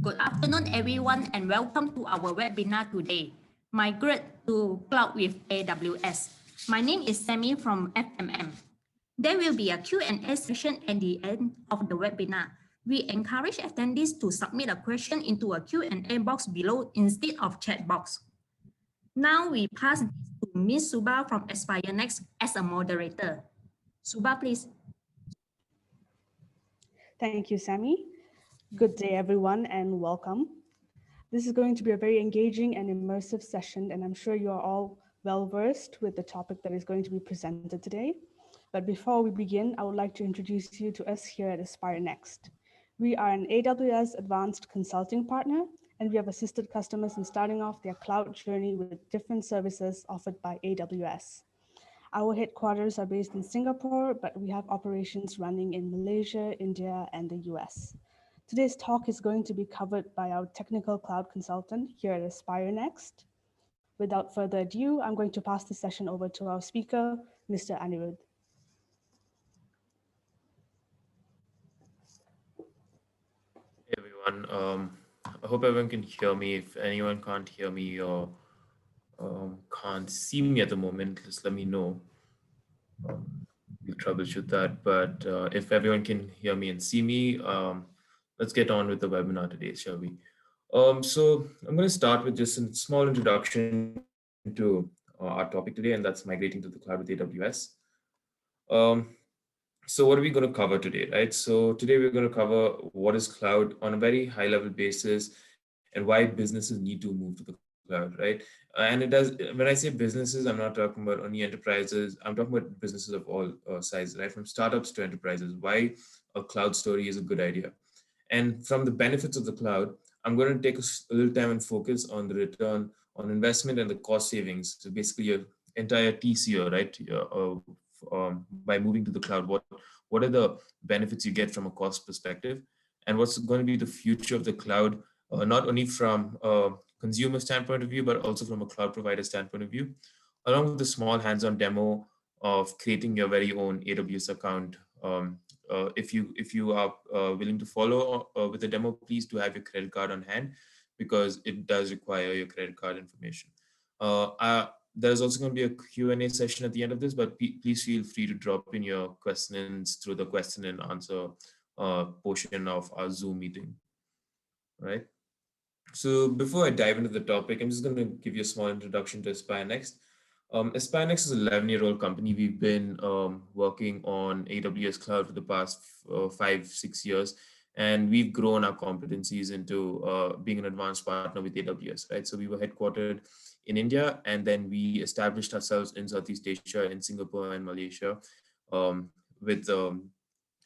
Good afternoon, everyone, and welcome to our webinar today, Migrate to Cloud with AWS. My name is Sammy from FMM. There will be a Q&A session at the end of the webinar. We encourage attendees to submit a question into a Q&A box below instead of chat box. Now we pass this to Ms. Suba from Aspirenxt as a moderator. Suba, please. Thank you, Sammy. Good day, everyone, and welcome. This is going to be a very engaging and immersive session, and I'm sure you are all well-versed with the topic that is going to be presented today. But before we begin, I would like to introduce you to us here at Aspirenxt. We are an AWS advanced consulting partner, and we have assisted customers in starting off their cloud journey with different services offered by AWS. Our headquarters are based in Singapore, but we have operations running in Malaysia, India, and the US. Today's talk is going to be covered by our technical cloud consultant here at Aspirenxt. Without further ado, I'm going to pass the session over to our speaker, Mr. Anirudh. Hey everyone, I hope everyone can hear me. If anyone can't hear me or can't see me at the moment, just let me know. We'll troubleshoot that. But if everyone can hear me and see me, let's get on with the webinar today, shall we? So I'm going to start with just a small introduction to our topic today, and that's migrating to the cloud with AWS. So what are we going to cover today, right? So today we're going to cover what is cloud on a very high level basis and why businesses need to move to the cloud, right? And it does, when I say businesses, I'm not talking about only enterprises. I'm talking about businesses of all sizes, right? From startups to enterprises, why a cloud story is a good idea. And from the benefits of the cloud, I'm going to take a little time and focus on the return on investment and the cost savings. So basically your entire TCO, right? By moving to the cloud, what are the benefits you get from a cost perspective, and what's going to be the future of the cloud, not only from a consumer standpoint of view, but also from a cloud provider standpoint of view, along with a small hands-on demo of creating your very own AWS account. If you are willing to follow with the demo, please do have your credit card on hand because it does require your credit card information. There's also going to be a Q&A session at the end of this, but please feel free to drop in your questions through the question and answer portion of our Zoom meeting, right? So before I dive into the topic, I'm just going to give you a small introduction to Aspirenxt. Aspirenxt is an 11-year-old company. We've been working on AWS Cloud for the past 5-6 years, and we've grown our competencies into being an advanced partner with AWS, right? So we were headquartered in India, and then we established ourselves in Southeast Asia, in Singapore and Malaysia, with,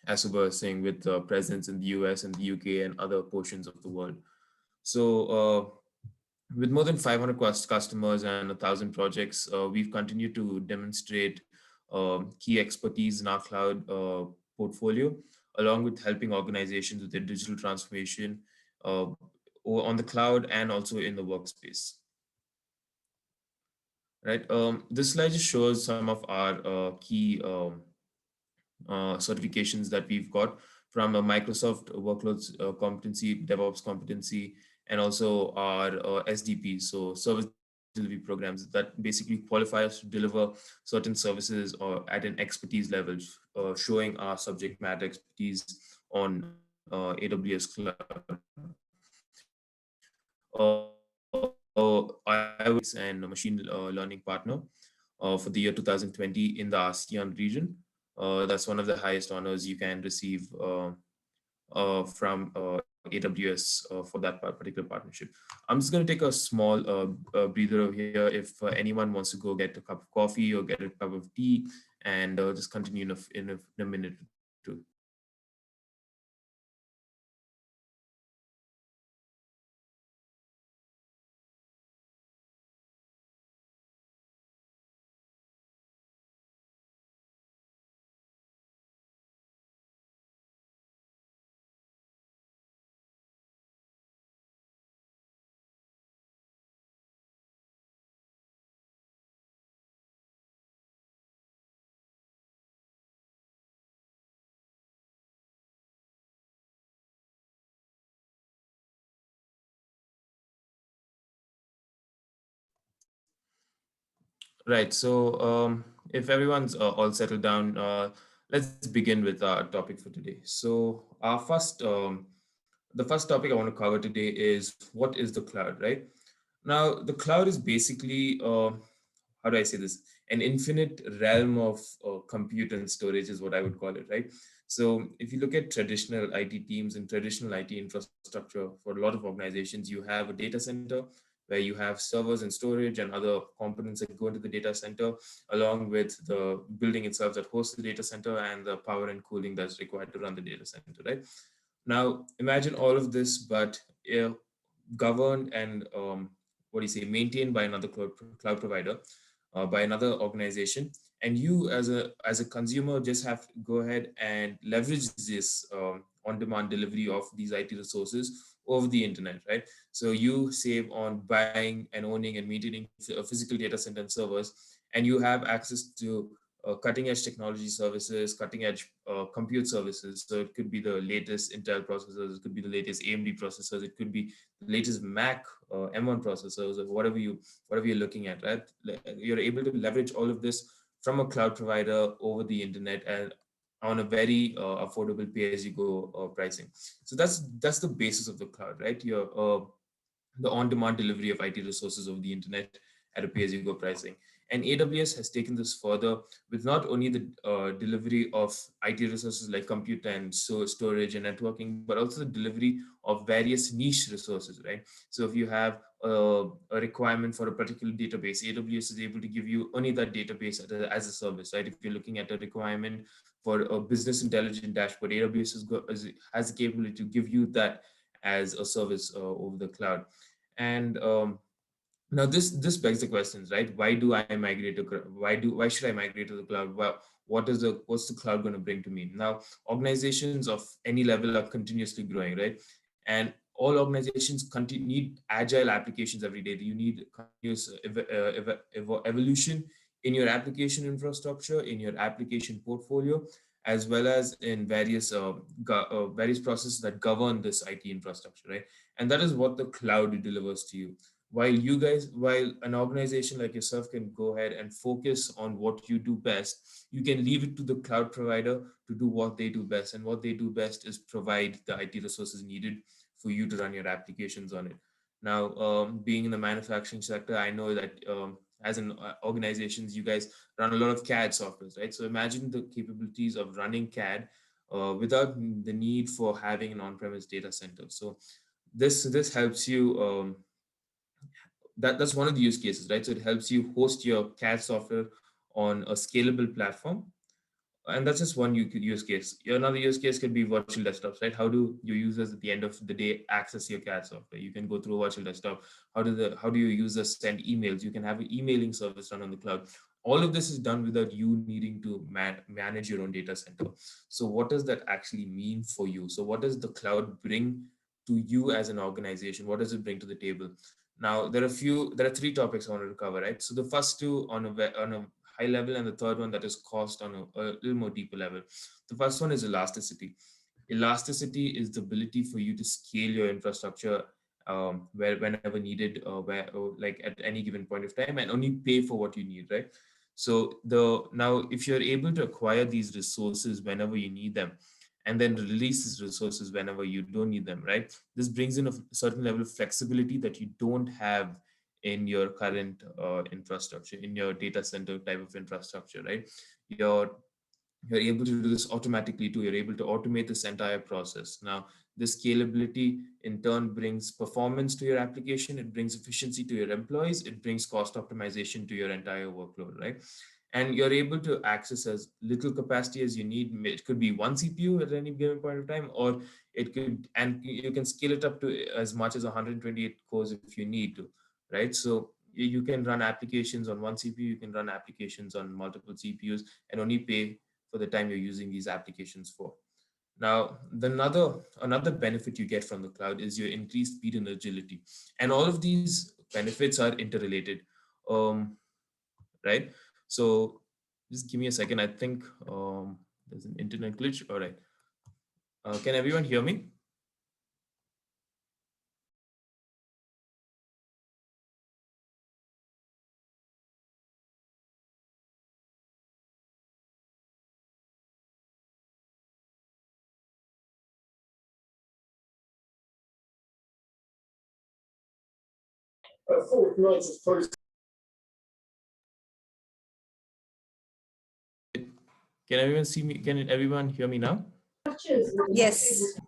as we were saying, with presence in the US and the UK and other portions of the world. So with more than 500 customers and 1,000 projects, we've continued to demonstrate key expertise in our cloud portfolio, along with helping organizations with their digital transformation on the cloud and also in the workspace. Right. This slide just shows some of our key certifications that we've got from a Microsoft workloads competency, DevOps competency, and also our SDP, so service delivery programs that basically qualify us to deliver certain services or at an expertise level, showing our subject matter expertise on AWS Cloud. AWS and a machine learning partner for the year 2020 in the ASEAN region. That's one of the highest honors you can receive from AWS for that particular partnership. I'm just going to take a small breather over here if anyone wants to go get a cup of coffee or get a cup of tea, and just continue in a minute or two. Right. So if everyone's all settled down, let's begin with our topic for today. So the first topic I want to cover today is what is the cloud, right? Now, the cloud is basically, how do I say this? An infinite realm of compute and storage is what I would call it, right? So if you look at traditional IT teams and traditional IT infrastructure for a lot of organizations, you have a data center where you have servers and storage and other components that go into the data center, along with the building itself that hosts the data center and the power and cooling that's required to run the data center, right? Now, imagine all of this, but governed and what do you say, maintained by another cloud provider, by another organization, and you as a consumer just have to go ahead and leverage this on-demand delivery of these IT resources over the internet, right? So you save on buying and owning and maintaining a physical data center and servers, and you have access to cutting edge technology services, cutting edge compute services. So it could be the latest Intel processors, it could be the latest AMD processors, it could be the latest Mac M1 processors, or whatever you're looking at, right? You're able to leverage all of this from a cloud provider over the internet and on a very affordable pay-as-you-go pricing. So that's the basis of the cloud, right? The on-demand delivery of IT resources over the internet at a pay-as-you-go pricing. And AWS has taken this further with not only the delivery of IT resources like compute and storage and networking, but also the delivery of various niche resources, right? So if you have a requirement for a particular database, AWS is able to give you only that database as a service, right? If you're looking at a requirement for a business intelligence dashboard, AWS has the capability to give you that as a service over the cloud. And now this begs the questions, right? Why do I migrate to why should I migrate to the cloud? Well, what's the cloud going to bring to me? Now, organizations of any level are continuously growing, right? And all organizations need agile applications every day. You need continuous evolution in your application infrastructure, in your application portfolio, as well as in various processes that govern this IT infrastructure, right? And that is what the cloud delivers to you. While an organization like yourself can go ahead and focus on what you do best, you can leave it to the cloud provider to do what they do best. And what they do best is provide the IT resources needed for you to run your applications on it. Now, being in the manufacturing sector, I know that as an organizations, you guys run a lot of CAD softwares, right? So imagine the capabilities of running CAD without the need for having an on-premise data center. So this helps you. That's one of the use cases, right? So it helps you host your CAD software on a scalable platform, and that's just one use case. Another use case could be virtual desktops, right? How do your users at the end of the day access your CAD software? You can go through a virtual desktop. How do your users send emails? You can have an emailing service run on the cloud. All of this is done without you needing to manage your own data center. So what does that actually mean for you? So what does the cloud bring to you as an organization? What does it bring to the table? Now, there are three topics I wanted to cover, right? So the first two on a high level, and the third one that is cost on a little more deeper level. The first one is elasticity. Elasticity is the ability for you to scale your infrastructure whenever needed, like at any given point of time, and only pay for what you need, right? So now if you're able to acquire these resources whenever you need them, and then release these resources whenever you don't need them, right? This brings in a certain level of flexibility that you don't have in your current infrastructure, in your data center type of infrastructure, right? You're able to do this automatically too. You're able to automate this entire process. Now, this scalability in turn brings performance to your application. It brings efficiency to your employees. It brings cost optimization to your entire workload, right? And you're able to access as little capacity as you need. It could be one CPU at any given point of time, or and you can scale it up to as much as 128 cores if you need to, right? So you can run applications on one CPU, you can run applications on multiple CPUs, and only pay for the time you're using these applications for. Now, another benefit you get from the cloud is your increased speed and agility, and all of these benefits are interrelated, right? So just give me a second. I think there's an internet glitch. All right. Can everyone hear me? fortnight's post. Can everyone see me? Can everyone hear me now? Yes.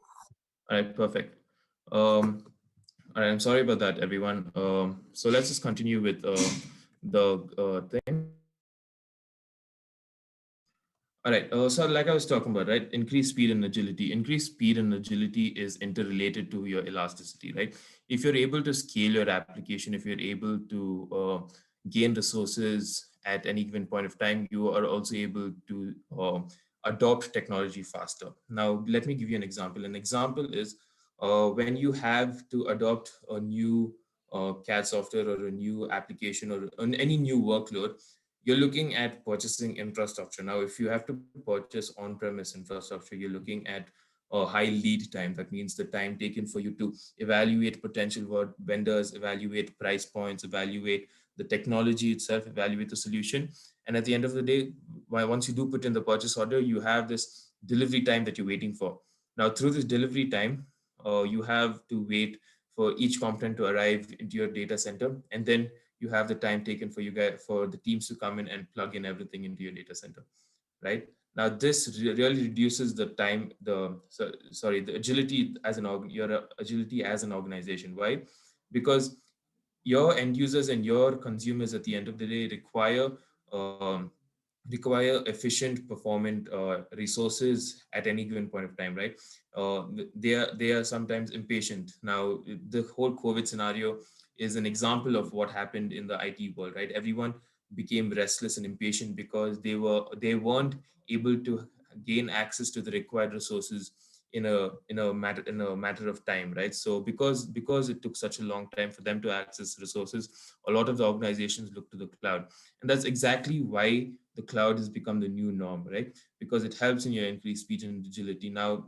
All right, perfect. All right, I'm sorry about that, everyone. So let's just continue with the thing. All right, so like I was talking about, right? Increased speed and agility. Increased speed and agility is interrelated to your elasticity, right? If you're able to scale your application, if you're able to gain resources at any given point of time, you are also able to adopt technology faster. Now, let me give you an example. An example is when you have to adopt a new CAD software or a new application or any new workload, you're looking at purchasing infrastructure. Now, if you have to purchase on-premise infrastructure, you're looking at a high lead time. That means the time taken for you to evaluate potential vendors, evaluate price points, evaluate the technology itself, evaluate the solution. And at the end of the day, once you do put in the purchase order, you have this delivery time that you're waiting for. Now, through this delivery time, you have to wait for each component to arrive into your data center, and then you have the time taken for you guys, for the teams to come in and plug in everything into your data center, right? Now this really reduces the time, the agility as your agility as an organization. Why? Because your end users and your consumers at the end of the day um, require efficient performant resources at any given point of time, right? They are sometimes impatient. Now the whole COVID scenario is an example of what happened in the IT world, right? Everyone became restless and impatient because they weren't able to gain access to the required resources in a matter of time, right? So because it took such a long time for them to access resources, a lot of the organizations look to the cloud, and that's exactly why the cloud has become the new norm, right? Because it helps in your increased speed and agility. Now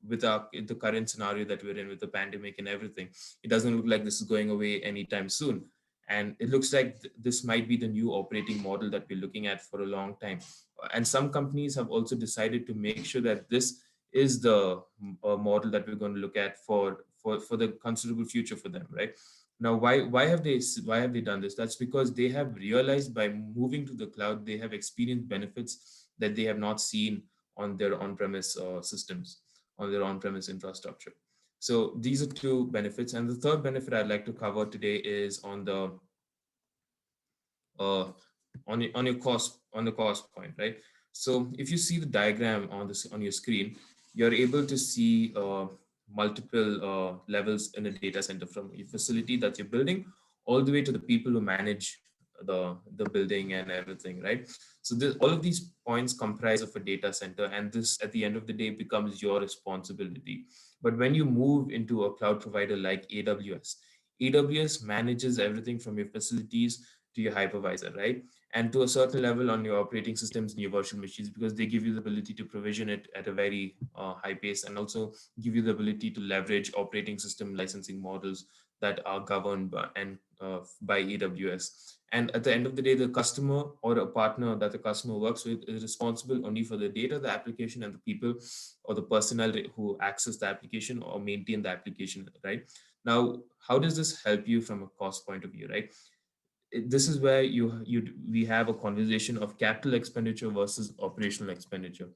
with the current scenario that we're in with the pandemic and everything, it doesn't look like this is going away anytime soon. And it looks like this might be the new operating model that we're looking at for a long time. And some companies have also decided to make sure that this is the model that we're going to look at for the considerable future for them, right? Now, why have they done this? That's because they have realized by moving to the cloud, they have experienced benefits that they have not seen on their on-premise systems, on their on-premise infrastructure. So these are two benefits, and the third benefit I'd like to cover today is on the uh, on the cost point, right? So if you see the diagram on your screen, you're able to see multiple levels in a data center, from your facility that you're building all the way to the people who manage the building and everything, right? So all of these points comprise of a data center, and this at the end of the day becomes your responsibility. But when you move into a cloud provider like AWS manages everything from your facilities to your hypervisor, right? And to a certain level on your operating systems and your virtual machines, because they give you the ability to provision it at a very high pace, and also give you the ability to leverage operating system licensing models that are governed by AWS. And at the end of the day, the customer or a partner that the customer works with is responsible only for the data, the application, and the people or the personnel who access the application or maintain the application, right? Now, how does this help you from a cost point of view, right? This is where we have a conversation of capital expenditure versus operational expenditure.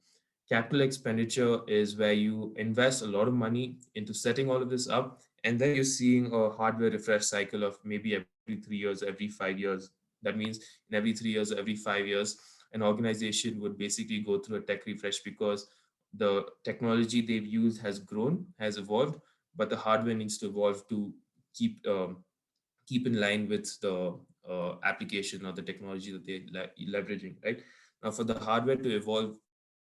Capital expenditure is where you invest a lot of money into setting all of this up, and then you're seeing a hardware refresh cycle of maybe every 3 years, every 5 years. That means in every 3 years, every 5 years, an organization would basically go through a tech refresh because the technology they've used has grown, has evolved, but the hardware needs to evolve to keep keep in line with the application or the technology that they're leveraging, right? Now, for the hardware to evolve,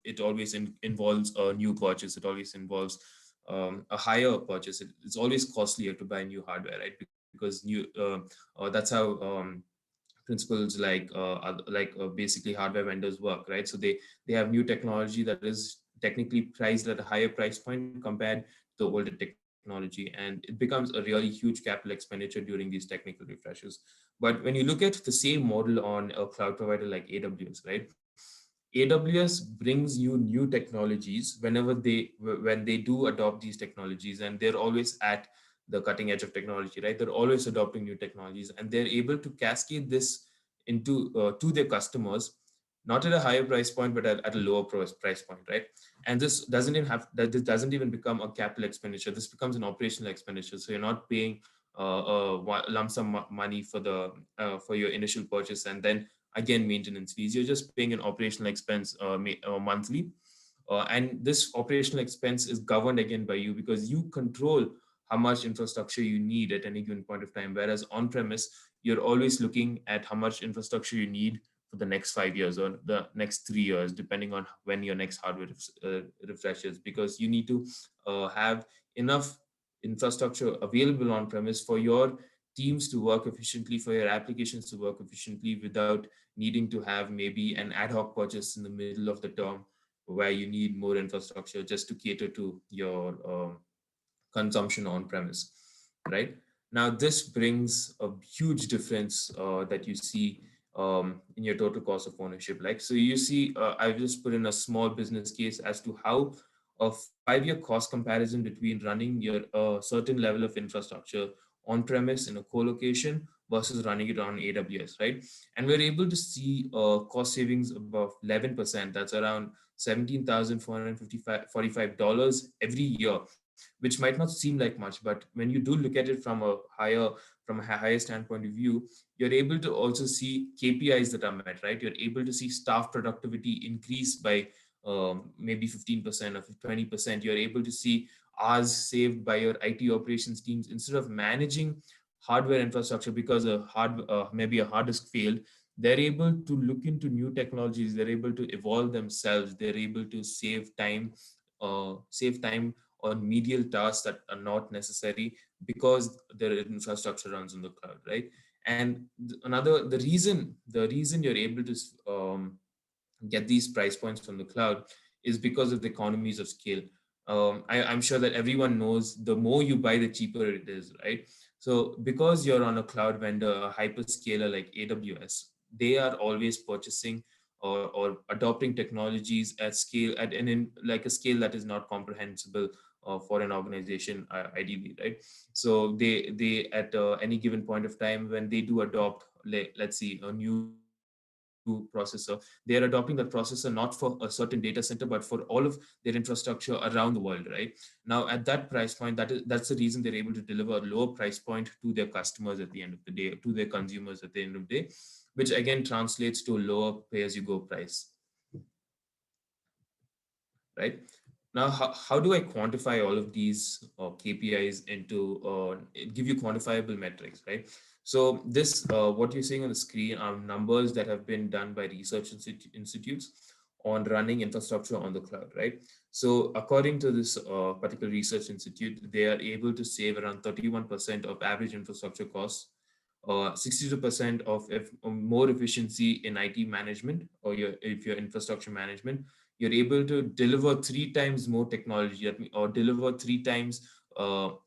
it always involves a new purchase. It always involves a higher purchase. It's always costlier to buy new hardware, right? Because that's how principles like basically hardware vendors work, right? So they have new technology that is technically priced at a higher price point compared to the older technology, and it becomes a really huge capital expenditure during these technical refreshes. But when you look at the same model on a cloud provider like AWS, right? AWS brings you new technologies when they do adopt these technologies, and they're always at the cutting edge of technology, right? They're always adopting new technologies, and they're able to cascade this into to their customers, not at a higher price point, but at a lower price point, right? And this doesn't even become a capital expenditure. This becomes an operational expenditure. So you're not paying lump sum money for the for your initial purchase and then again maintenance fees. You're just paying an operational expense monthly, and this operational expense is governed again by you because you control how much infrastructure you need at any given point of time. Whereas on premise, you're always looking at how much infrastructure you need for the next 5 years or the next 3 years, depending on when your next hardware refreshes, because you need to have enough infrastructure available on premise for your teams to work efficiently, for your applications to work efficiently without needing to have maybe an ad hoc purchase in the middle of the term where you need more infrastructure just to cater to your consumption on premise, right? Now, this brings a huge difference that you see in your total cost of ownership. Like, so you see, I've just put in a small business case as to how a 5-year cost comparison between running your certain level of infrastructure on premise in a co-location versus running it on AWS, right? And we're able to see cost savings above 11%. That's around $17,445 every year, which might not seem like much, but when you do look at it from a higher standpoint of view, you're able to also see KPIs that are met, right? You're able to see staff productivity increase by maybe 15% or 20%. You're able to see hours saved by your IT operations teams instead of managing hardware infrastructure because maybe a hard disk failed. They're able to look into new technologies. They're able to evolve themselves. They're able to save time on medial tasks that are not necessary because their infrastructure runs on the cloud, right? And the reason you're able to get these price points from the cloud is because of the economies of scale. I'm sure that everyone knows the more you buy, the cheaper it is, right? So because you're on a cloud vendor, a hyperscaler like AWS, they are always purchasing or adopting technologies at scale like a scale that is not comprehensible for an organization, ideally, right? So they at any given point of time when they do adopt, let's see, a new processor, they are adopting that processor not for a certain data center but for all of their infrastructure around the world, right? Now at that price point, that's the reason they're able to deliver a lower price point to their customers at the end of the day, to their consumers at the end of the day, which again translates to a lower pay-as-you-go price, right? Now, how do I quantify all of these KPIs into give you quantifiable metrics, right? So this, what you're seeing on the screen are numbers that have been done by research institutes on running infrastructure on the cloud, right? So according to this particular research institute, they are able to save around 31% of average infrastructure costs, 62% of more efficiency in IT management or if your infrastructure management. You're able to deliver 3 times more technology or deliver 3 times,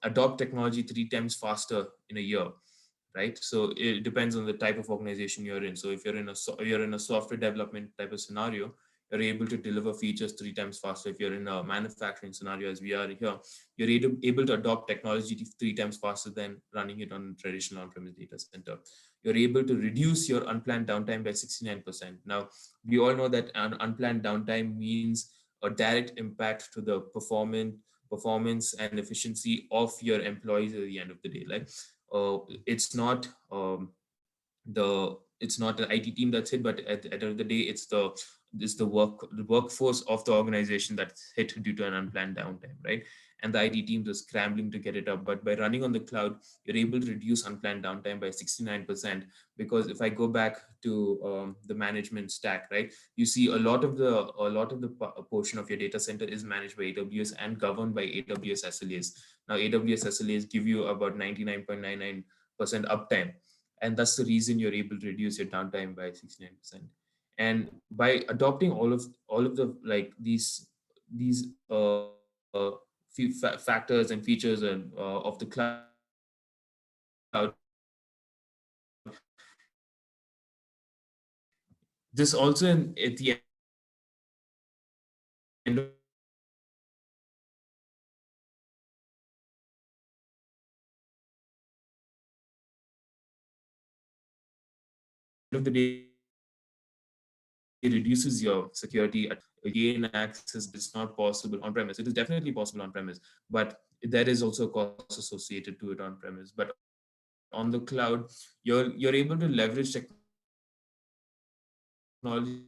adopt technology 3 times faster in a year, right? So it depends on the type of organization you're in. So if you're in a software development type of scenario, you're able to deliver features 3 times faster. If you're in a manufacturing scenario, as we are here, you're able to adopt technology 3 times faster than running it on a traditional on-premise data center. You're able to reduce your unplanned downtime by 69%. Now, we all know that an unplanned downtime means a direct impact to the performance and efficiency of your employees at the end of the day. Like, it's not it's not an IT team that's hit, but at the end of the day, it's the workforce of the organization that's hit due to an unplanned downtime, right? And the IT teams are scrambling to get it up. But by running on the cloud, you're able to reduce unplanned downtime by 69%. Because if I go back to the management stack, right, you see a lot of the portion of your data center is managed by AWS and governed by AWS SLAs. Now, AWS SLAs give you about 99.99% uptime, and that's the reason you're able to reduce your downtime by 69%. And by adopting all of the like these factors and features and of the cloud, this also at the end of the day of the day, it reduces your security, gain access. It's not possible on premise. It is definitely possible on premise, but there is also a cost associated to it on premise. But on the cloud, you're able to leverage technologies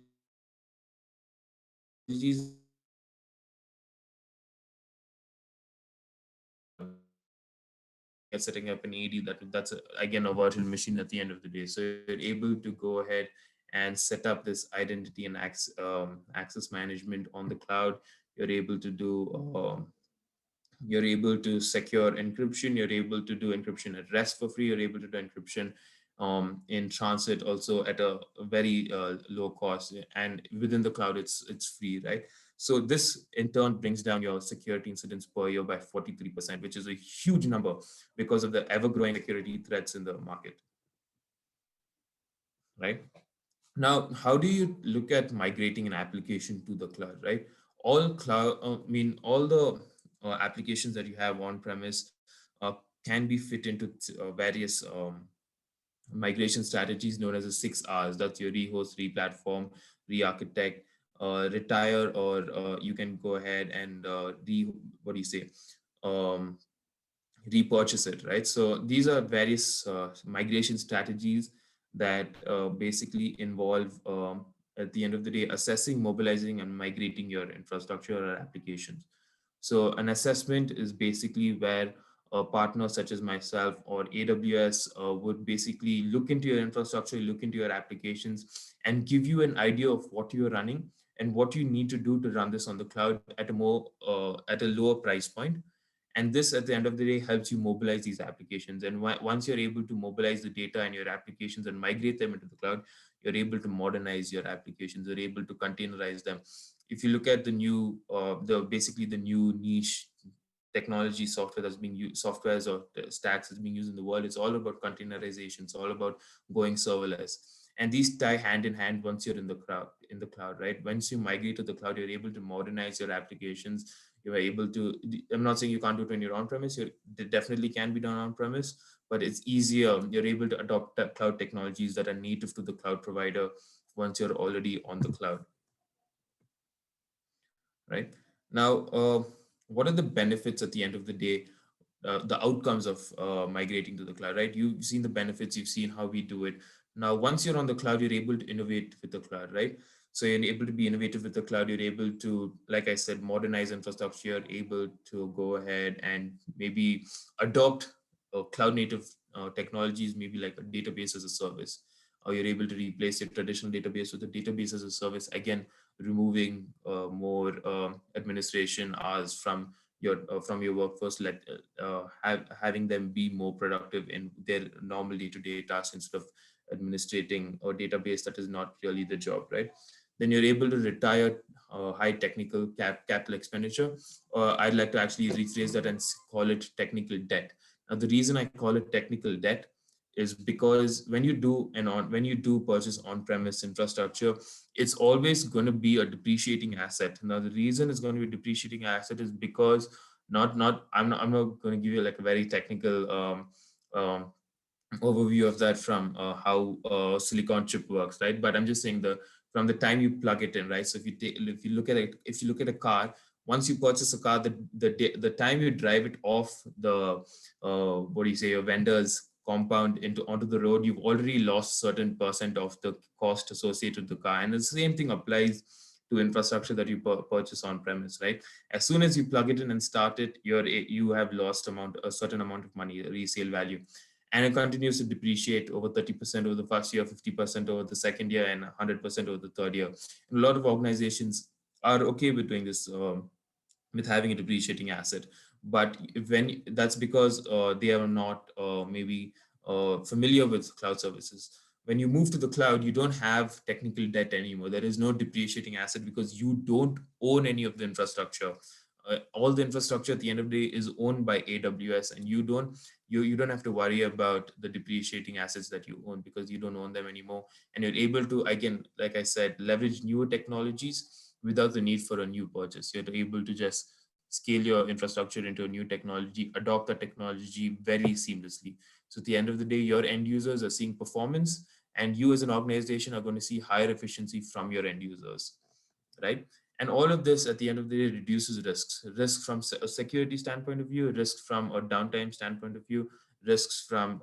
that are setting up an AD, again a virtual machine at the end of the day. So you're able to go ahead and set up this identity and access management on the cloud. You're able to do you're able to secure encryption. You're able to do encryption at rest for free. You're able to do encryption in transit also at a very low cost, and within the cloud it's free, right? So this in turn brings down your security incidents per year by 43%, which is a huge number because of the ever growing security threats in the market, right? Now, how do you look at migrating an application to the cloud, right? All cloud, all the applications that you have on premise can be fit into various migration strategies known as the 6 R's. That's your rehost, replatform, re-architect, retire, or you can go ahead and what do you say? Um, Repurchase it, right? So these are various migration strategies that basically involve, at the end of the day, assessing, mobilizing, and migrating your infrastructure or applications. So an assessment is basically where a partner such as myself or AWS would basically look into your infrastructure, look into your applications, and give you an idea of what you're running and what you need to do to run this on the cloud at a lower price point. And this at the end of the day helps you mobilize these applications. And once you're able to mobilize the data and your applications and migrate them into the cloud, you're able to modernize your applications. You're able to containerize them. If you look at the new basically the new niche technology software that's being used, softwares or stacks that's being used in the world, it's all about containerization. It's all about going serverless, and these tie hand in hand. Once you're in the cloud, right? Once you migrate to the cloud, you're able to modernize your applications. You're able to, I'm not saying you can't do it when you're on premise. It definitely can be done on premise, but it's easier. You're able to adopt cloud technologies that are native to the cloud provider once you're already on the cloud, right? Now, what are the benefits at the end of the day, the outcomes of migrating to the cloud, right? You've seen the benefits, you've seen how we do it. Now, once you're on the cloud, you're able to innovate with the cloud, right? So you're able to be innovative with the cloud. You're able to, like I said, modernize infrastructure. You're able to go ahead and maybe adopt cloud native technologies, maybe like a database as a service. Or you're able to replace your traditional database with a database as a service, again, removing more administration hours from your workforce, having them be more productive in their normal day-to-day tasks instead of administrating a database that is not really the job, right? Then you're able to retire high technical capital expenditure. I'd like to actually rephrase that and call it technical debt. Now, the reason I call it technical debt is because when you do purchase on-premise infrastructure, it's always going to be a depreciating asset. Now, the reason it's going to be a depreciating asset is because I'm not going to give you like a very technical um, overview of that from how silicon chip works, right? But I'm just saying from the time you plug it in, right? So if you look at a car, once you purchase a car, the time you drive it off the what do you say, your vendor's compound onto the road, you've already lost certain percent of the cost associated with the car. And the same thing applies to infrastructure that you purchase on premise, right? As soon as you plug it in and start it, you have lost a certain amount of money, resale value, and it continues to depreciate over 30% over the first year, 50% over the second year, and 100% over the third year. And a lot of organizations are okay with doing this, with having a depreciating asset. But when that's because they are not maybe familiar with cloud services. When you move to the cloud, you don't have technical debt anymore. There is no depreciating asset because you don't own any of the infrastructure. All the infrastructure at the end of the day is owned by AWS, and you don't have to worry about the depreciating assets that you own because you don't own them anymore. And you're able to, again, like I said, leverage newer technologies without the need for a new purchase. You're able to just scale your infrastructure into a new technology, adopt the technology very seamlessly. So at the end of the day, your end users are seeing performance, and you as an organization are going to see higher efficiency from your end users, right? And all of this at the end of the day reduces risk from a security standpoint of view, risk from a downtime standpoint of view, risks from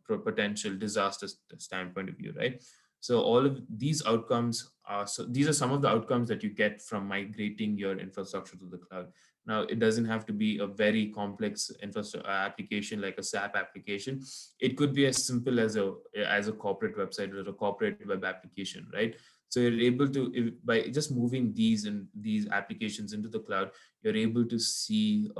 potential disaster standpoint of view, right? So all of these outcomes are, so these are some of the outcomes that you get from migrating your infrastructure to the cloud. Now, it doesn't have to be a very complex infrastructure application like a SAP application. It could be as simple as a corporate website or a corporate web application, right? So you're able to, by just moving these applications into the cloud, you're able to see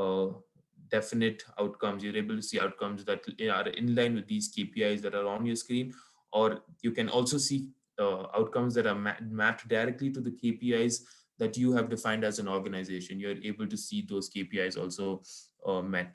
definite outcomes. You're able to see outcomes that are in line with these KPIs that are on your screen, or you can also see outcomes that are mapped directly to the KPIs that you have defined as an organization. You're able to see those KPIs also met,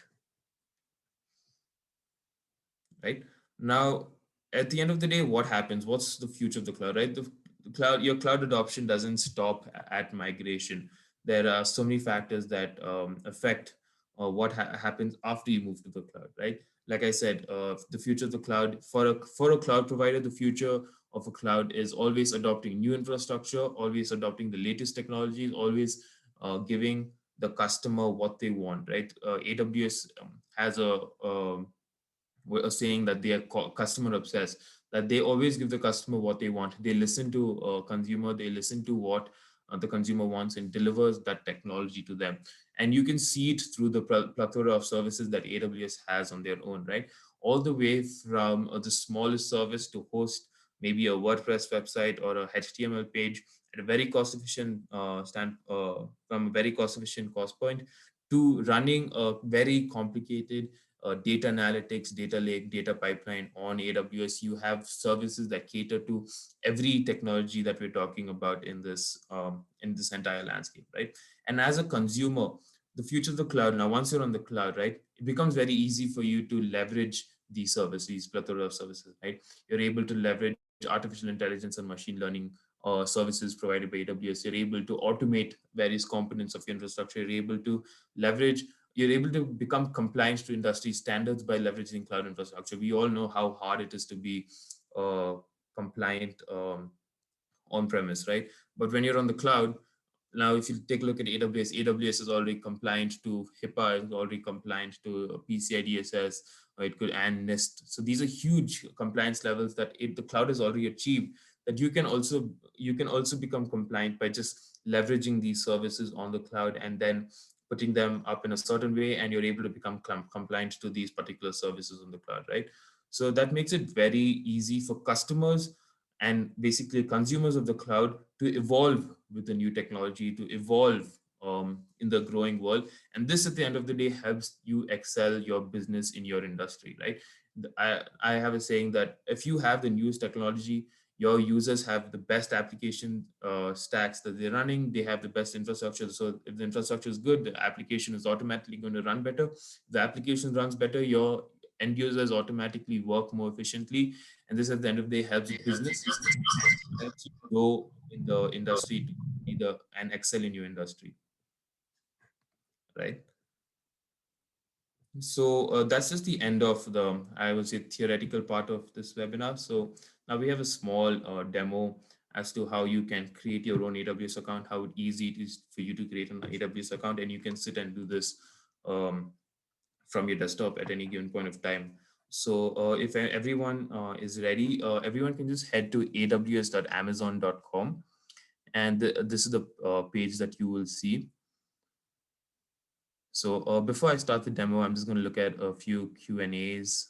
right? Now, at the end of the day, what happens? What's the future of the cloud, right? The cloud, your cloud adoption doesn't stop at migration. There are so many factors that affect what happens after you move to the cloud, right? Like I said, the future of the cloud, for a cloud provider, the future of a cloud is always adopting new infrastructure, always adopting the latest technologies, always giving the customer what they want, right? AWS has a saying that they are customer obsessed, that they always give the customer what they want. They listen to consumer, they listen to what the consumer wants and delivers that technology to them. And you can see it through the plethora of services that AWS has on their own, right? All the way from the smallest service to host maybe a WordPress website or a HTML page at a very cost efficient from a very cost efficient cost point, to running a very complicated data analytics, data lake, data pipeline on AWS. You have services that cater to every technology that we're talking about in this entire landscape, right? And as a consumer, the future of the cloud, now once you're on the cloud, right, it becomes very easy for you to leverage these services, these plethora of services, right? You're able to leverage artificial intelligence and machine learning services provided by AWS. You're able to automate various components of your infrastructure. You're able to become compliant to industry standards by leveraging cloud infrastructure. We all know how hard it is to be compliant on premise, right? But when you're on the cloud, now if you take a look at AWS is already compliant to HIPAA, is already compliant to PCI DSS, or it could, and NIST. So these are huge compliance levels that the cloud has already achieved, that you can also become compliant by just leveraging these services on the cloud and then putting them up in a certain way, and you're able to become compliant to these particular services on the cloud, right? So that makes it very easy for customers and basically consumers of the cloud to evolve with the new technology, to evolve in the growing world. And this, at the end of the day, helps you excel your business in your industry, right? I have a saying that if you have the newest technology, your users have the best application stacks that they're running, they have the best infrastructure. So if the infrastructure is good, the application is automatically going to run better. If the application runs better, your end users automatically work more efficiently. And this, at the end of the day, helps business, helps you grow in the industry to be and excel in your industry, right? So that's just the end of the, I would say, theoretical part of this webinar. So now we have a small demo as to how you can create your own AWS account, how easy it is for you to create an AWS account, and you can sit and do this from your desktop at any given point of time. So if everyone is ready, everyone can just head to aws.amazon.com, and this is the page that you will see. So before I start the demo, I'm just going to look at a few Q&As.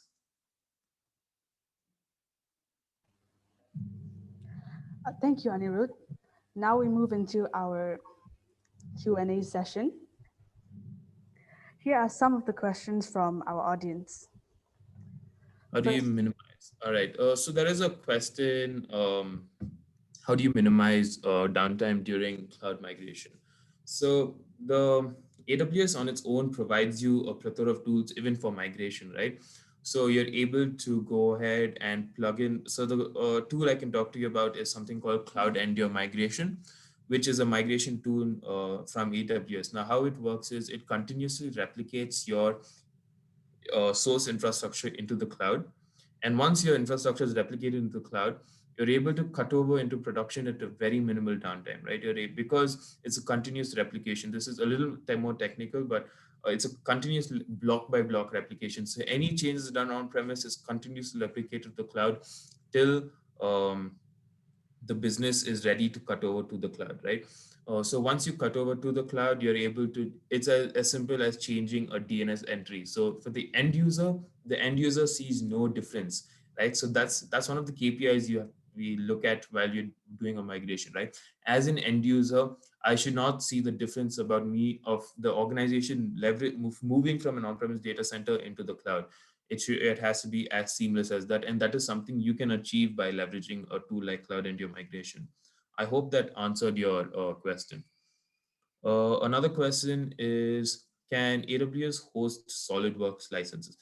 Thank you, Anirudh. Now we move into our Q&A session. Here are some of the questions from our audience. How do you minimize? All right. So there is a question. How do you minimize downtime during cloud migration? So the AWS on its own provides you a plethora of tools even for migration, right? So you're able to go ahead and plug in. So the tool I can talk to you about is something called Cloud Endure Migration, which is a migration tool from AWS. Now, how it works is it continuously replicates your source infrastructure into the cloud. And once your infrastructure is replicated into the cloud, you're able to cut over into production at a very minimal downtime, right? Because it's a continuous replication. This is a little more technical, but it's a continuous block by block replication. So any changes done on premise is continuously replicated to the cloud till um, the business is ready to cut over to the cloud, right? So once you cut over to the cloud, you're able to, it's as simple as changing a DNS entry. So for the end user sees no difference, right? So that's one of the KPIs we look at while you're doing a migration, right? As an end user, I should not see the difference about me of the organization moving from an on-premise data center into the cloud. It has to be as seamless as that, and that is something you can achieve by leveraging a tool like Cloud Endure Migration. I hope that answered your question. Another question is, can AWS host SolidWorks licenses?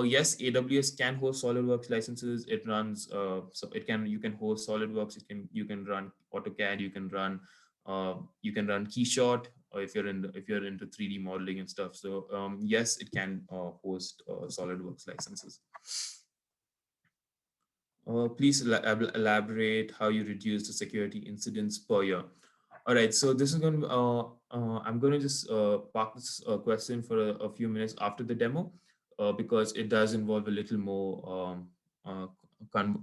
Yes, AWS can host SolidWorks licenses. It runs, so you can host SolidWorks. You can run AutoCAD. You can run KeyShot, or if you're into 3D modeling and stuff. So yes, it can host SolidWorks licenses. Please elaborate how you reduce the security incidents per year. All right, so this is going to, I'm going to just park this question for a few minutes after the demo, because it does involve a little more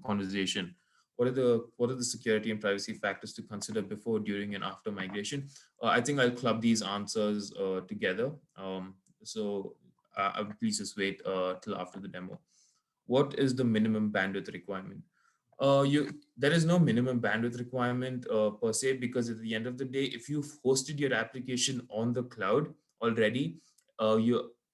conversation. What are the security and privacy factors to consider before, during, and after migration? I think I'll club these answers together. Please just wait till after the demo. What is the minimum bandwidth requirement? There is no minimum bandwidth requirement per se, because at the end of the day, if you've hosted your application on the cloud already,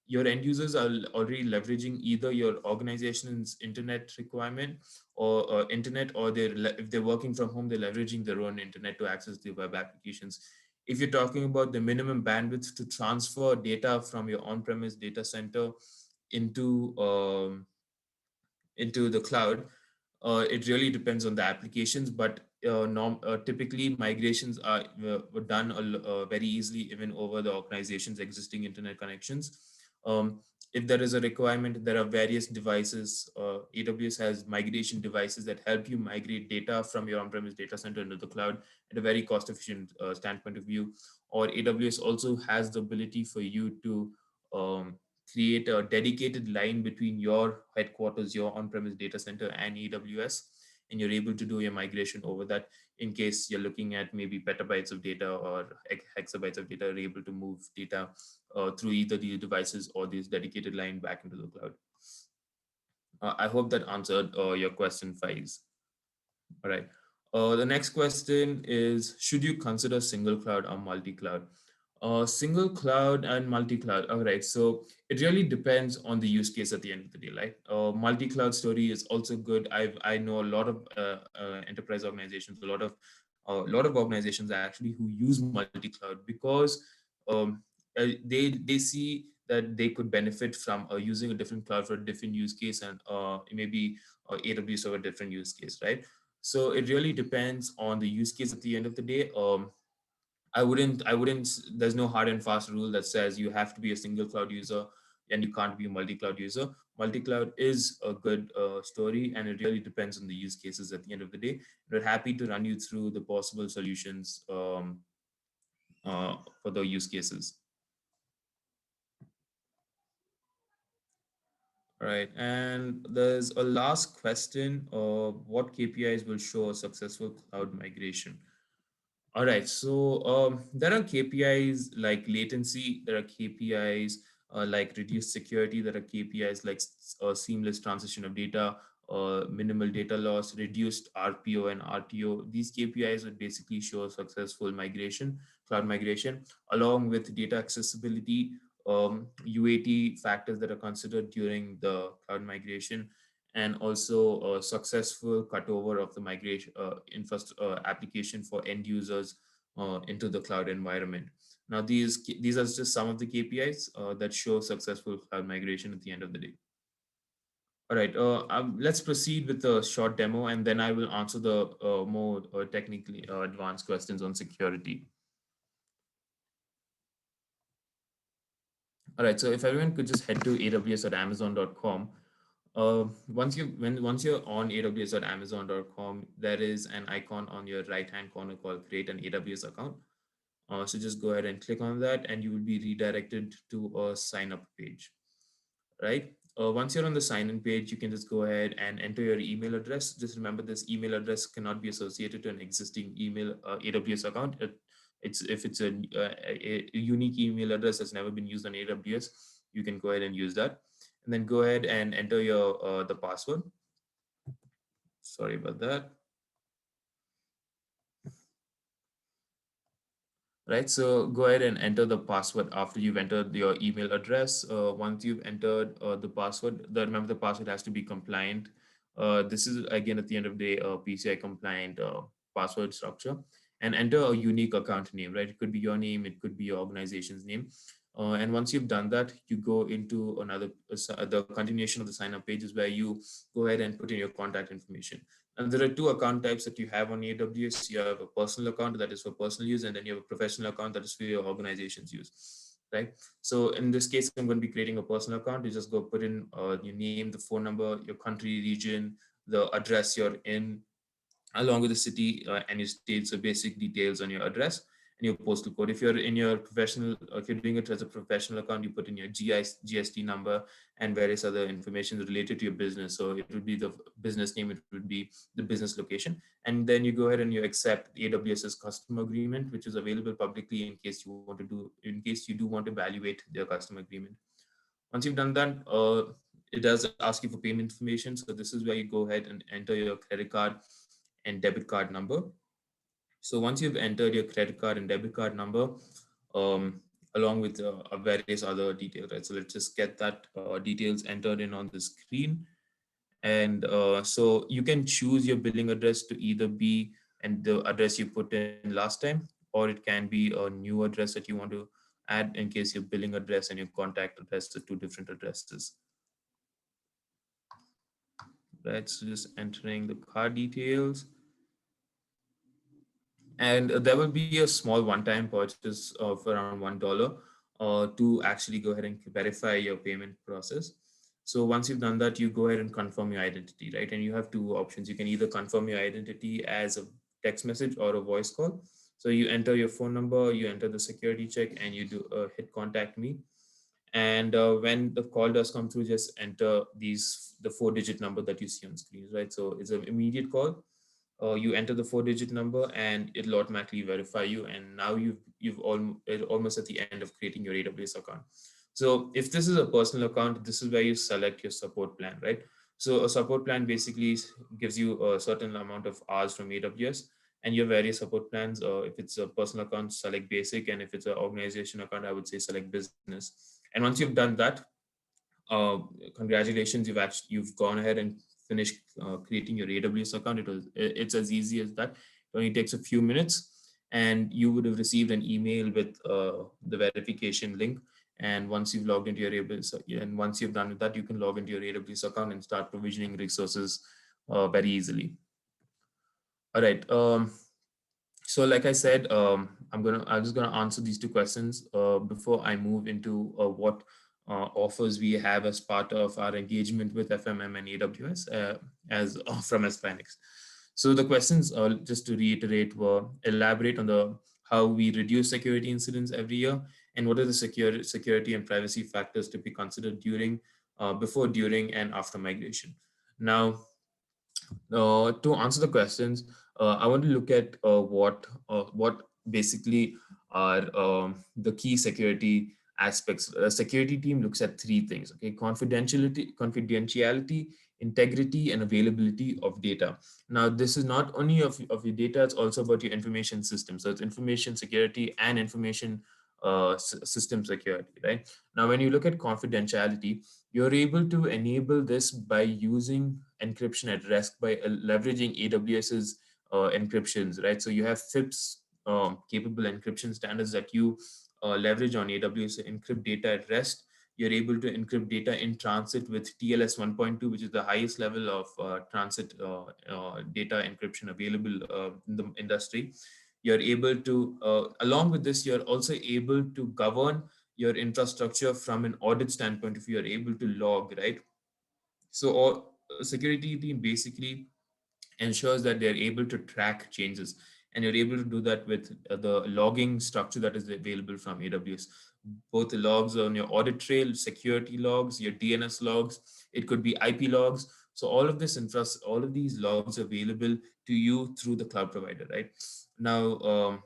your end users are already leveraging either your organization's internet requirement or internet, or if they're working from home, they're leveraging their own internet to access the web applications. If you're talking about the minimum bandwidth to transfer data from your on-premise data center into the cloud, it really depends on the applications, but typically migrations were done very easily even over the organization's existing internet connections. If there is a requirement, there are various devices. AWS has migration devices that help you migrate data from your on-premise data center into the cloud at a very cost-efficient standpoint of view. Or AWS also has the ability for you to um, create a dedicated line between your headquarters, your on-premise data center, and AWS, and you're able to do your migration over that. In case you're looking at maybe petabytes of data or hexabytes of data, you're able to move data through either these devices or this dedicated line back into the cloud. I hope that answered your question, Faiz. All right. The next question is, should you consider single cloud or multi-cloud? Single cloud and multi-cloud. All right. So it really depends on the use case at the end of the day, right? Multi-cloud story is also good. I know a lot of enterprise organizations, a lot of organizations actually who use multi-cloud because they see that they could benefit from using a different cloud for a different use case, and maybe AWS for a different use case, right? So it really depends on the use case at the end of the day. There's no hard and fast rule that says you have to be a single cloud user and you can't be a multi-cloud user. Multi-cloud is a good story, and it really depends on the use cases at the end of the day. We're happy to run you through the possible solutions for the use cases. All right, and there's a last question of what KPIs will show a successful cloud migration. All right, so there are KPIs like latency, there are KPIs like reduced security, there are KPIs like seamless transition of data, minimal data loss, reduced RPO and RTO. These KPIs would basically show successful migration, cloud migration, along with data accessibility, UAT factors that are considered during the cloud migration, and also a successful cutover of the migration application for end users into the cloud environment. Now, these are just some of the KPIs that show successful cloud migration at the end of the day. All right, let's proceed with a short demo, and then I will answer the more technically advanced questions on security. All right, so if everyone could just head to aws or amazon.com. Once you're on aws.amazon.com, there is an icon on your right hand corner called create an AWS account. So just go ahead and click on that, and you will be redirected to a sign up page, right? Once you're on the sign in page, you can just go ahead and enter your email address. Just remember, this email address cannot be associated to an existing email AWS account. It's if it's a unique email address that's never been used on AWS, you can go ahead and use that, and then go ahead and enter your the password. Sorry about that. Right, so go ahead and enter the password after you've entered your email address. Once you've entered the password, remember the password has to be compliant. This is again at the end of the day PCI compliant password structure, and enter a unique account name. Right, it could be your name, it could be your organization's name. And once you've done that, you go into another the continuation of the sign up page is where you go ahead and put in your contact information. And there are two account types that you have on AWS. You have a personal account that is for personal use, and then you have a professional account that is for your organization's use, right? So in this case, I'm going to be creating a personal account. You just go put in your name, the phone number, your country, region, the address you're in, along with the city and your state, so basic details on your address and your postal code. If you're in your professional, if you're doing it as a professional account, you put in your GST number and various other information related to your business. So it would be the business name, it would be the business location, and then you go ahead and you accept AWS's customer agreement, which is available publicly in case you do want to evaluate their customer agreement. Once you've done that, it does ask you for payment information. So this is where you go ahead and enter your credit card and debit card number. So once you've entered your credit card and debit card number, along with various other details, right? So let's just get that details entered in on the screen. And so you can choose your billing address to either be and the address you put in last time, or it can be a new address that you want to add in case your billing address and your contact address are two different addresses. Right, so just entering the card details. And there will be a small one-time purchase of around $1 to actually go ahead and verify your payment process. So once you've done that, you go ahead and confirm your identity, right? And you have two options. You can either confirm your identity as a text message or a voice call. So you enter your phone number, you enter the security check, and you do hit contact me. And when the call does come through, just enter the 4-digit number that you see on screen, right? So it's an immediate call. You enter the 4-digit number and it'll automatically verify you. And now you've almost at the end of creating your AWS account. So if this is a personal account, this is where you select your support plan, right? So a support plan basically gives you a certain amount of hours from AWS, and your various support plans. If it's a personal account, select basic, and if it's an organization account, I would say select business. And once you've done that, congratulations, you've gone ahead and finished creating your AWS account. It's as easy as that. It only takes a few minutes, and you would have received an email with the verification link. And once you've logged into your AWS, and once you've done that, you can log into your AWS account and start provisioning resources very easily. All right. So like I said, I'm just gonna answer these two questions before I move into what offers we have as part of our engagement with FMM and AWS as from Aspirenxt. So the questions, just to reiterate, were elaborate on how we reduce security incidents every year, and what are the security and privacy factors to be considered during, before, during, and after migration. Now, to answer the questions, I want to look at what basically are the key security aspects. A security team looks at three things: okay, confidentiality, integrity, and availability of data. Now, this is not only of your data; it's also about your information system. So it's information security and information system security, right? Now, when you look at confidentiality, you're able to enable this by using encryption at rest by leveraging AWS's encryptions, right? So you have FIPS capable encryption standards that you leverage on AWS to encrypt data at rest. You're able to encrypt data in transit with TLS 1.2, which is the highest level of transit data encryption available in the industry. You're able to, along with this, you're also able to govern your infrastructure from an audit standpoint if you're able to log, right? So all security team basically ensures that they're able to track changes, and you're able to do that with the logging structure that is available from AWS. Both the logs on your audit trail, security logs, your DNS logs, it could be IP logs. So all of this all of these logs are available to you through the cloud provider, right? Now,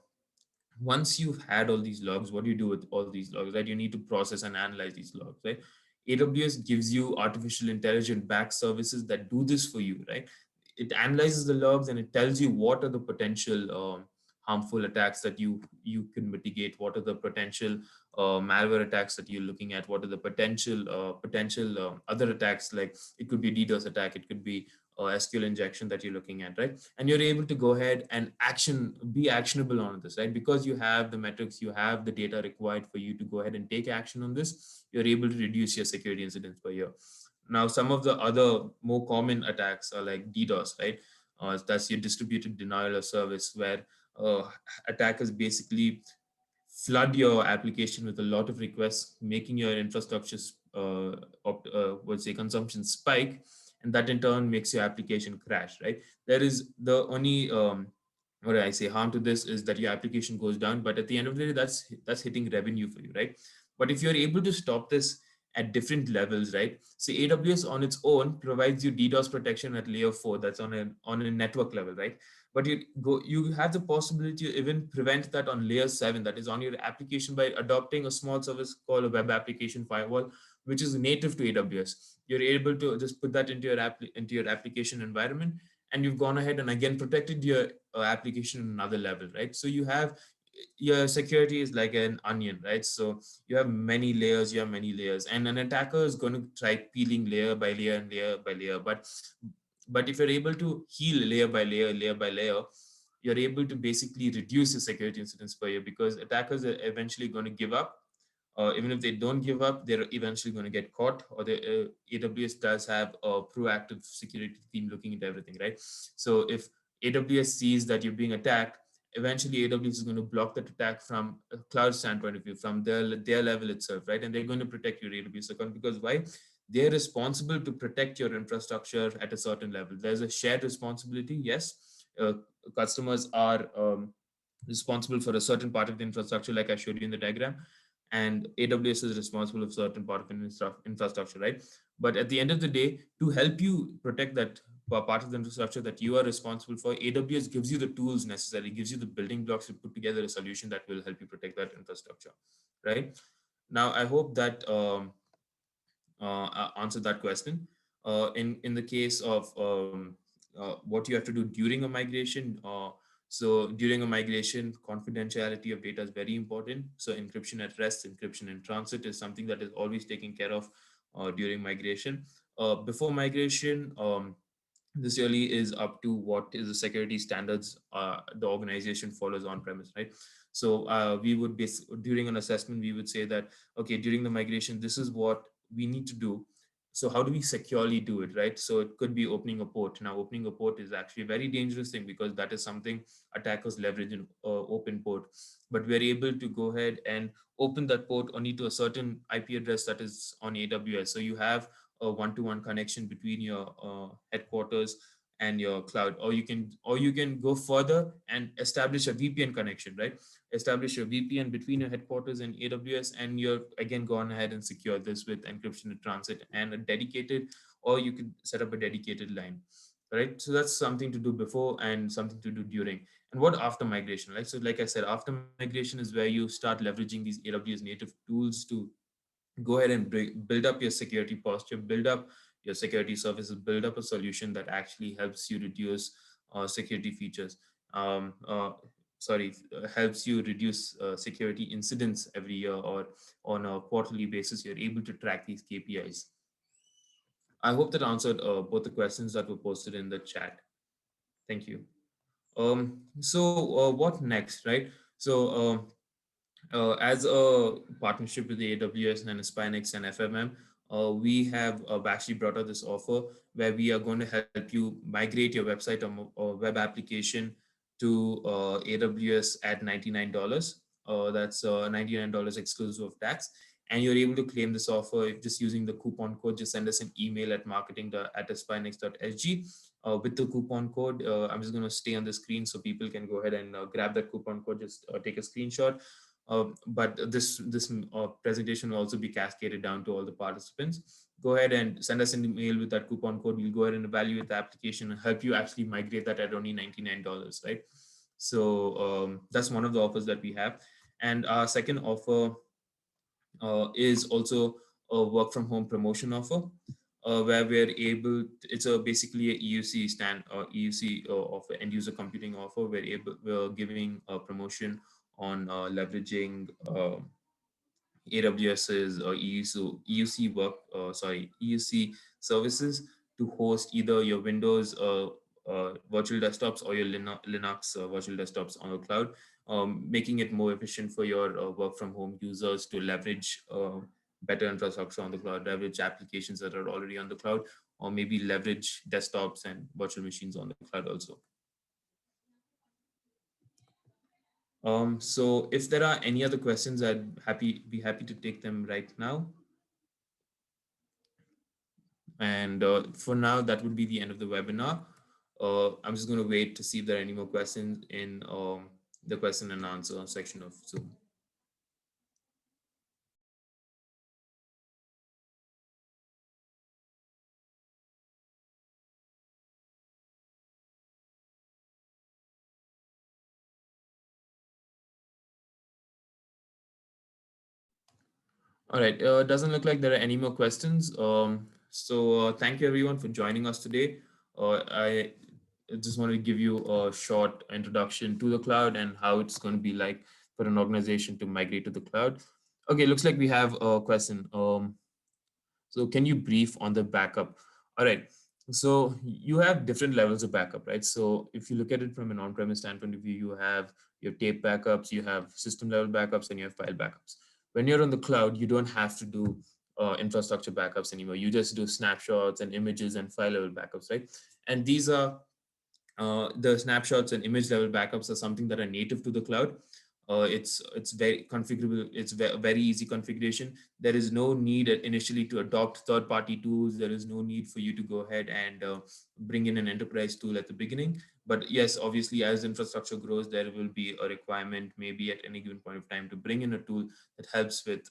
once you've had all these logs, what do you do with all these logs, right? You need to process and analyze these logs, right? AWS gives you artificial intelligence backed services that do this for you, right? It analyzes the logs and it tells you what are the potential harmful attacks that you can mitigate, what are the potential malware attacks that you're looking at, what are the potential other attacks, like it could be DDoS attack, it could be SQL injection that you're looking at, right? And you're able to go ahead and be actionable on this, right? Because you have the metrics, you have the data required for you to go ahead and take action on this, you're able to reduce your security incidents per year. Now, some of the other more common attacks are like DDoS, right? That's your distributed denial of service, where uh, attackers basically flood your application with a lot of requests, making your infrastructure, let's say, consumption spike, and that in turn makes your application crash. Right? There is the only what do I say harm to this is that your application goes down, but at the end of the day, that's hitting revenue for you, right? But if you're able to stop this at different levels, right? So AWS on its own provides you DDoS protection at layer 4, that's on a network level, right? But you have the possibility to even prevent that on layer 7, that is on your application, by adopting a small service called a web application firewall, which is native to AWS. You're able to just put that into your application environment, and you've gone ahead and again protected your application on another level, right? So you have your security is like an onion, right? So you have many layers, and an attacker is going to try peeling layer by layer and layer by layer. But if you're able to heal layer by layer, you're able to basically reduce the security incidents per year, because attackers are eventually going to give up. Even if they don't give up, they're eventually going to get caught. Or the AWS does have a proactive security team looking at everything, right? So if AWS sees that you're being attacked, eventually AWS is going to block that attack from a cloud standpoint of view, from their level itself, right? And they're going to protect your AWS account, because why? They're responsible to protect your infrastructure at a certain level. There's a shared responsibility, yes. Customers are responsible for a certain part of the infrastructure, like I showed you in the diagram, and AWS is responsible for certain part of the infrastructure, right? But at the end of the day, to help you protect that part of the infrastructure that you are responsible for, AWS gives you the tools necessary, gives you the building blocks to put together a solution that will help you protect that infrastructure, right? Now, I hope that answer that question. In the case of what you have to do during a migration, so during a migration, confidentiality of data is very important. So encryption at rest, encryption in transit is something that is always taken care of during migration. Before migration, this really is up to what is the security standards the organization follows on premise, right? So we would be during an assessment, we would say that, okay, during the migration, this is what we need to do. So how do we securely do it, right? So it could be opening a port. Now, opening a port is actually a very dangerous thing, because that is something attackers leverage in open port. But we're able to go ahead and open that port only to a certain IP address that is on AWS. So you have a one-to-one connection between your headquarters and your cloud, or you can go further and establish a VPN connection, right? Establish your VPN between your headquarters and AWS, and you're again gone ahead and secure this with encryption in transit and a dedicated, or you could set up a dedicated line, right? So that's something to do before and something to do during. And what after migration, right? So like I said, after migration is where you start leveraging these AWS native tools to go ahead and build up your security posture, build up your security services, build up a solution that actually helps you reduce security features. Um, uh, Helps you reduce security incidents every year, or on a quarterly basis, you're able to track these KPIs. I hope that answered both the questions that were posted in the chat. Thank you. What next, right? As a partnership with the AWS and Aspirenxt and FMM, we have actually brought out this offer where we are going to help you migrate your website or web application to AWS at $99. That's $99 exclusive of tax. and you're able to claim this offer if just using the coupon code. Just send us an email at marketing@aspirenxt.sg with the coupon code. I'm just going to stay on the screen so people can go ahead and grab that coupon code. Just take a screenshot. But this presentation will also be cascaded down to all the participants. Go ahead and send us an email with that coupon code. We'll go ahead and evaluate the application and help you actually migrate that at only $99, right? So that's one of the offers that we have. And our second offer is also a work from home promotion offer, where we're able, it's a basically a EUC stand or EUC of end user computing offer. We're giving a promotion on leveraging AWS's EUC services to host either your Windows virtual desktops or your Linux virtual desktops on the cloud, making it more efficient for your work from home users to leverage better infrastructure on the cloud, leverage applications that are already on the cloud, or maybe leverage desktops and virtual machines on the cloud also. So if there are any other questions, I'd be happy to take them right now. And for now, that would be the end of the webinar. I'm just going to wait to see if there are any more questions in the question and answer section of Zoom. All right, doesn't look like there are any more questions. So thank you everyone for joining us today. I just wanted to give you a short introduction to the cloud and how it's going to be like for an organization to migrate to the cloud. Okay, looks like we have a question. So can you brief on the backup? All right. So you have different levels of backup, right? So if you look at it from an on-premise standpoint of view, you have your tape backups, you have system level backups, and you have file backups. When you're on the cloud, you don't have to do infrastructure backups anymore. You just do snapshots and images and file level backups, right? And these are the snapshots and image level backups are something that are native to the cloud. It's very configurable. It's very easy configuration. There is no need initially to adopt third-party tools. There is no need for you to go ahead and bring in an enterprise tool at the beginning. But yes, obviously, as infrastructure grows, there will be a requirement maybe at any given point of time to bring in a tool that helps with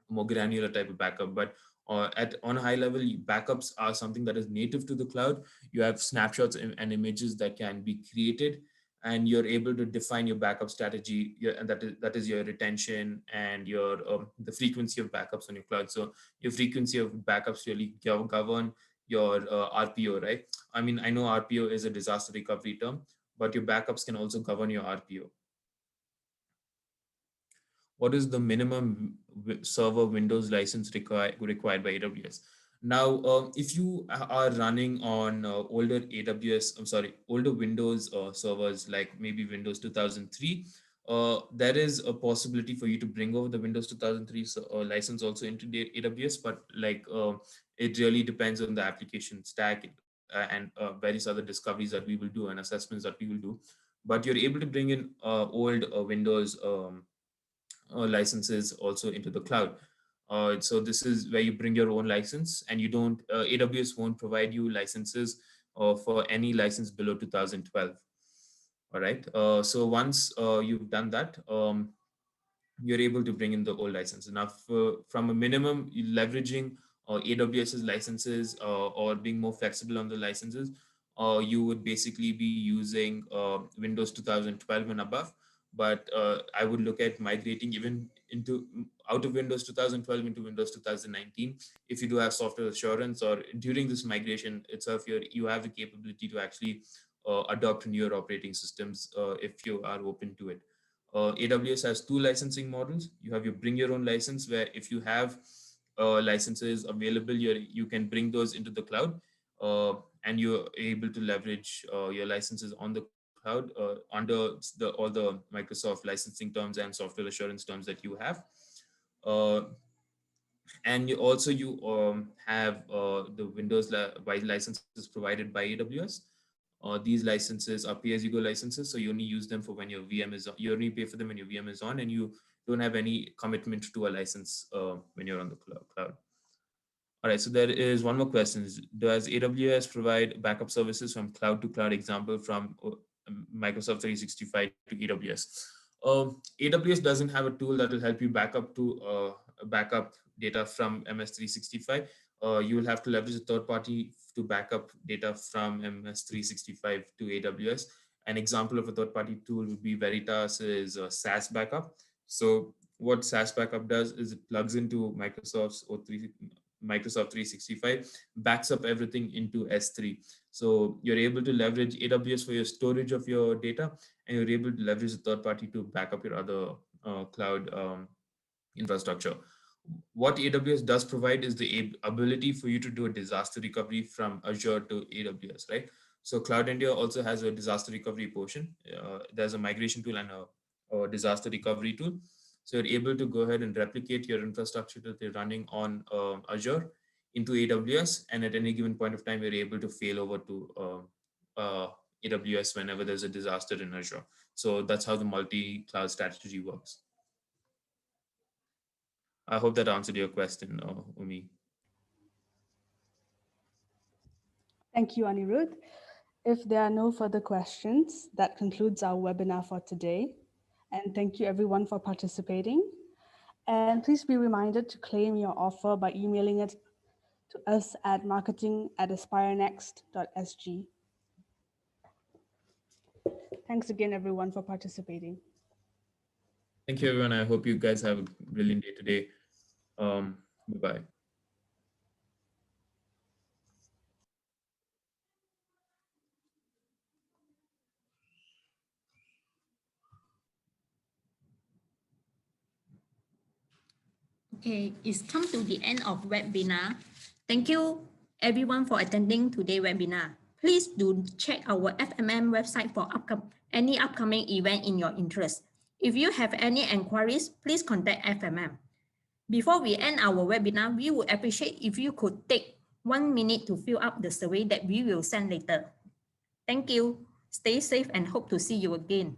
more granular type of backup. But on a high level, backups are something that is native to the cloud. You have snapshots and images that can be created, and you're able to define your backup strategy, and that is your retention and your the frequency of backups on your cloud. So your frequency of backups really govern your RPO, right? I mean, I know RPO is a disaster recovery term, but your backups can also govern your RPO. What is the minimum server Windows license required by AWS? Now, if you are running on older Windows servers, like maybe Windows 2003, there is a possibility for you to bring over the Windows 2003 license also into the AWS, but like it really depends on the application stack and various other discoveries that we will do and assessments that we will do. But you're able to bring in old Windows licenses also into the cloud. So this is where you bring your own license, and you don't, AWS won't provide you licenses for any license below 2012. All right. So once you've done that, you're able to bring in the old license. Now, from a minimum, leveraging AWS's licenses or being more flexible on the licenses, you would basically be using Windows 2012 and above. But I would look at migrating even out of Windows 2012 into Windows 2019. If you do have software assurance, or during this migration itself, you have the capability to actually adopt newer operating systems if you are open to it. AWS has two licensing models. You have your bring your own license, where if you have licenses available, you can bring those into the cloud, and you're able to leverage your licenses on the cloud under all the Microsoft licensing terms and software assurance terms that you have. And you also have the Windows wide licenses provided by AWS. These licenses are pay-as-you-go licenses, so you only use them for when your VM is on. You only pay for them when your VM is on, and you don't have any commitment to a license when you're on the cloud. All right, so there is one more question. Does AWS provide backup services from cloud to cloud, example from Microsoft 365 to AWS? AWS doesn't have a tool that will help you backup data from MS365. You will have to leverage a third party to backup data from MS365 to AWS. An example of a third party tool would be Veritas is SaaS backup. So what SaaS backup does is it plugs into Microsoft 365, backs up everything into S3. So you're able to leverage AWS for your storage of your data, and you're able to leverage a third party to back up your other cloud infrastructure. What AWS does provide is the ability for you to do a disaster recovery from Azure to AWS, right? So Cloud India also has a disaster recovery portion. There's a migration tool and a disaster recovery tool. So you're able to go ahead and replicate your infrastructure that you're running on Azure into AWS. And at any given point of time, you're able to fail over to AWS whenever there's a disaster in Azure. So that's how the multi-cloud strategy works. I hope that answered your question, Umi. Thank you, Anirudh. If there are no further questions, that concludes our webinar for today. And thank you everyone for participating. And please be reminded to claim your offer by emailing it to us at marketing@aspirenxt.sg. Thanks again, everyone, for participating. Thank you, everyone. I hope you guys have a brilliant day today. Bye-bye. Okay, it's come to the end of webinar. Thank you everyone for attending today's webinar. Please do check our FMM website for any upcoming event in your interest. If you have any inquiries, please contact FMM. Before we end our webinar, we would appreciate if you could take 1 minute to fill up the survey that we will send later. Thank you. Stay safe and hope to see you again.